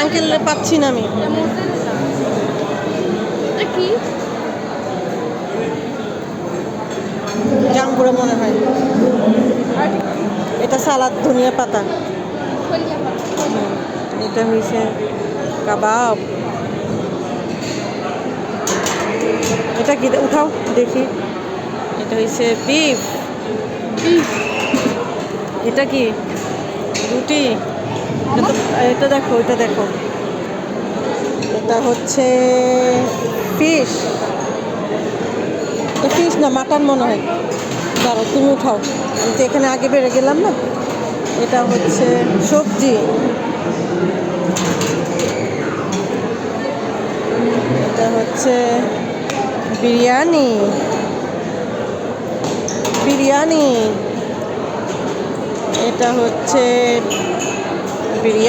Uncle পাচ্ছি না আমি। জাম্বুরা মনে হয়। এটা সালাদ ধনিয়া পাতা। এটা হয়েছে কাবাব। এটা কি উঠাও দেখি। এটা হয়েছে বিফ। এটা কি রুটি? এটা দেখো, এটা দেখো, এটা হচ্ছে ফিশ। এটা ফিশ না, মাটন মনে হয়। দাঁড়াও, তুমি উঠাও, আমি তো এখানে আগে বেড়ে গেলাম না। এটা হচ্ছে সবজি। এটা হচ্ছে বিরিয়ানি। বিরিয়ানি। এটা হচ্ছে বিরিয়ানি।